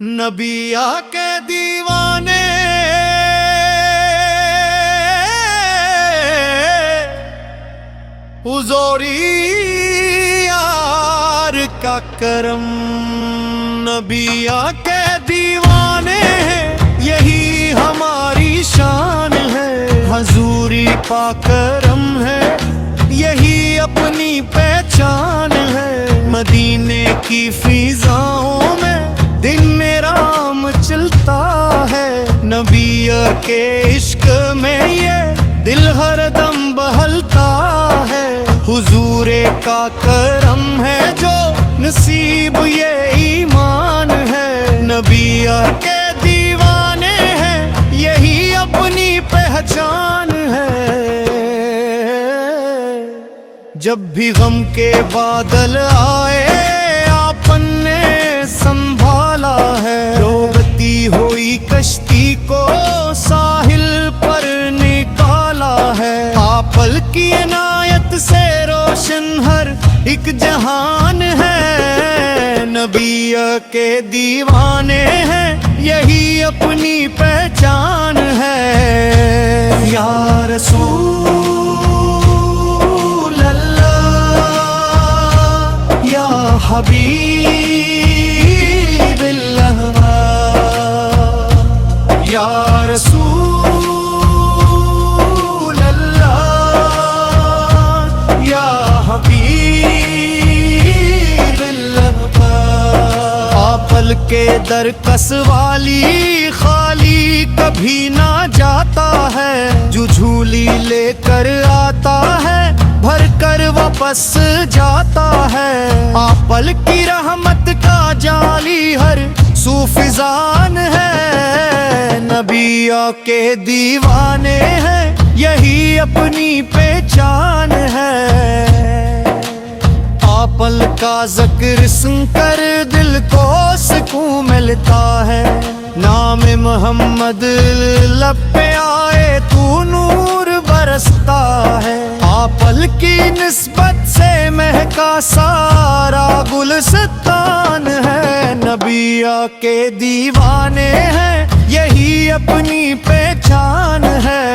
نبی کے دیوانے حضوری یار کا کرم، نبی کے دیوانے یہی ہماری شان ہے، حضوری کا کرم ہے یہی اپنی پہچان ہے، مدینے کی فضاؤں میں دن رام چلتا ہے، نبی کے عشق میں یہ دل ہر دم بہلتا ہے، حضور کا کرم ہے جو نصیب یہ ایمان ہے، نبی کے دیوانے ہیں یہی اپنی پہچان ہے، جب بھی غم کے بادل آئے آپن نے سنبھالا ہے، ڈوبتی ہوئی کشتی کو ساحل پر نکالا ہے، آپل کی عنایت سے روشن ہر ایک جہان ہے، نبی کے دیوانے ہیں یہی اپنی پہچان ہے، یا رسول حبیب اللہ، یا رسول اللہ، یا حبیب اللہ، آپل کے درکس والی خالی کبھی نہ جاتا ہے، جو جھولی لے کر آتا ہے بھر کر واپس جاتا ہے، آپل کی رحمت کا جالی ہر سو فضان ہے، نبی کے دیوانے ہیں یہی اپنی پہچان ہے، آپل کا ذکر سن کر دل کو سکون ملتا ہے، نام محمد لب پہ آئے تو نور برستا ہے، آپل کی نسبت سے مہکا سارا گلستان ہے، نبی کے دیوانے ہیں یہی اپنی پہچان ہے،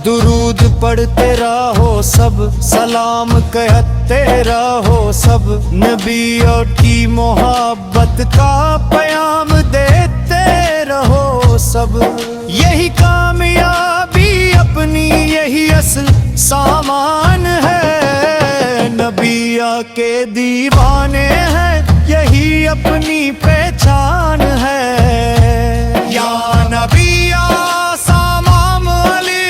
درود پڑھتے رہو سب، سلام کہتے رہو سب، نبی کی محبت کا پیام دیتے رہو سب، یہی کامیابی اپنی یہی اصل سامان ہے، نبی کے دیوانے ہیں یہی اپنی پہچان ہے، یا نبی سامام علی،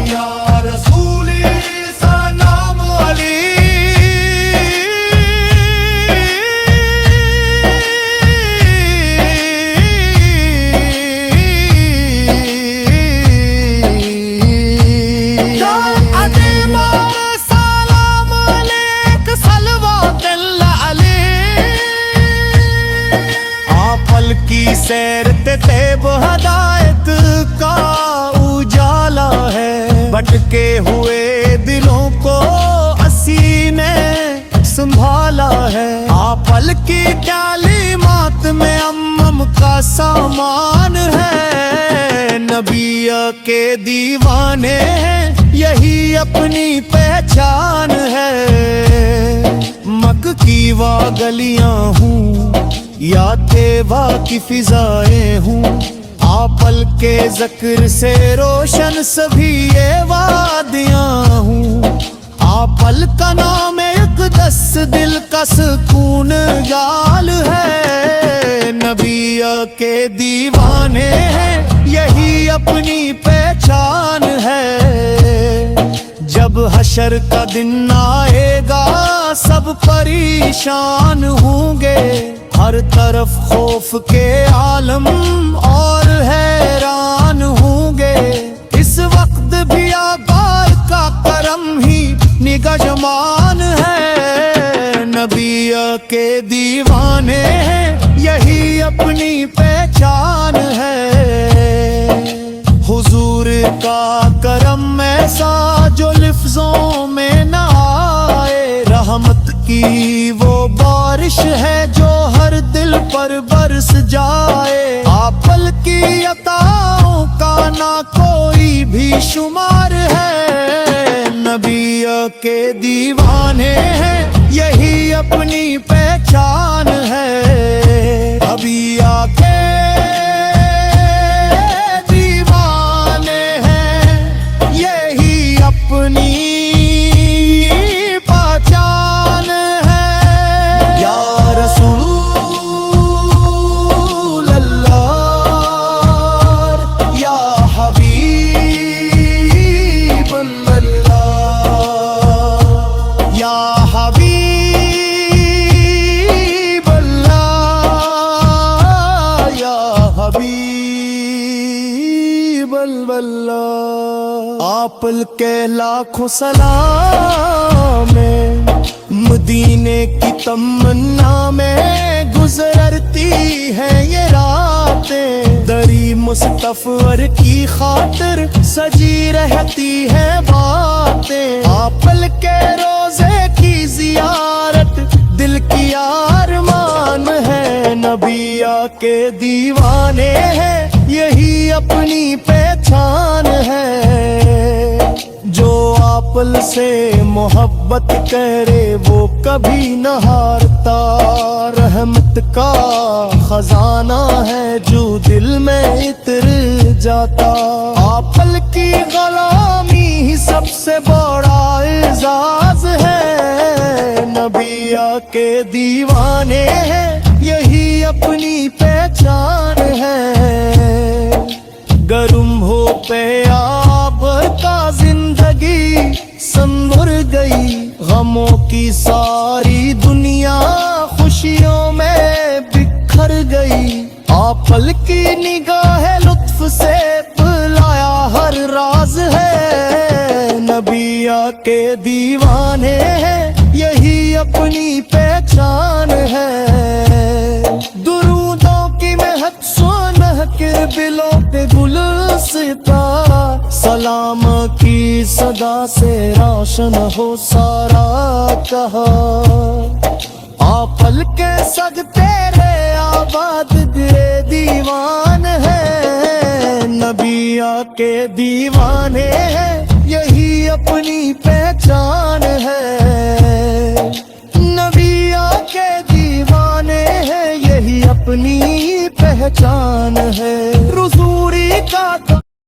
یا رسولی سلام علی، سیرت طیب ہدایت کا اجالا ہے، بھٹکے ہوئے دلوں کو اسی نے سنبھالا ہے، آپل کی تعلیمات میں امم کا سامان ہے، نبی کے دیوانے ہیں یہی اپنی پہچان ہے، مکہ کی وہ گلیاں ہوں یا طیبہ کی فضائیں ہوں، آپل کے ذکر سے روشن سبھی یہ وادیاں ہوں، آپل کا نام اقدس دل کا سکون جال ہے، نبی کے دیوانے ہیں یہی اپنی پہچان ہے، جب حشر کا دن آئے گا سب پریشان ہوں گے، ہر طرف خوف کے عالم اور حیران ہوں گے، اس وقت بھی آقا کا کرم ہی نگہبان ہے، نبی کے دیوانے ہیں یہی اپنی پہچان ہے۔ کا کرم ایسا جو لفظوں میں نہ آئے، رحمت کی وہ بارش ہے جو ہر دل پر برس جائے، آپل کی عطاؤں کا نہ کوئی بھی شمار ہے، نبی کے دیوانے ہیں یہی اپنی پہچان ہے، ابھی آکے دیوانے ہیں یہی اپنی پہچان ہے، یا رسول اللہ یا حبیب اللہ یا حبیب اللہ یا حبیب اللہ، آپل کے لاکھوں سلام ہے، مدینے کی تمنا میں گزرتی ہیں یہ راتیں، دری مصطفی کی خاطر سجی رہتی ہے باتیں، آپل کے روزے کی زیارت دل کی ارمان ہے، نبی کے دیوانے ہیں یہی اپنی پہچان ہے، جو آپل سے محبت کرے وہ کبھی نہ ہارتا، رحمت کا خزانہ ہے جو دل میں اتر جاتا، آپل کی غلامی ہی سب سے بڑا اعزاز ہے، نبی کے دیوانے ہیں یہی اپنی پہچان ہے، گرم ہو پیاب کا زندگی سنور گئی، غموں کی ساری دنیا خوشیوں میں بکھر گئی، آپل کی نگاہ لطف سے پلایا ہر راز ہے، نبی کے دیوانے ہیں یہی اپنی پہچان ہے، درودوں کی مہک سن کے دلوں پہ گلستا، سلام کی صدا سے روشن ہو سارا کہا، آپل کے سگ تیرے آباد دے دیوان ہے، نبی کے دیوانے ہیں یہی اپنی پہچان ہے، نبی کے دیوانے ہیں یہی اپنی پہچان ہے، حضوری کا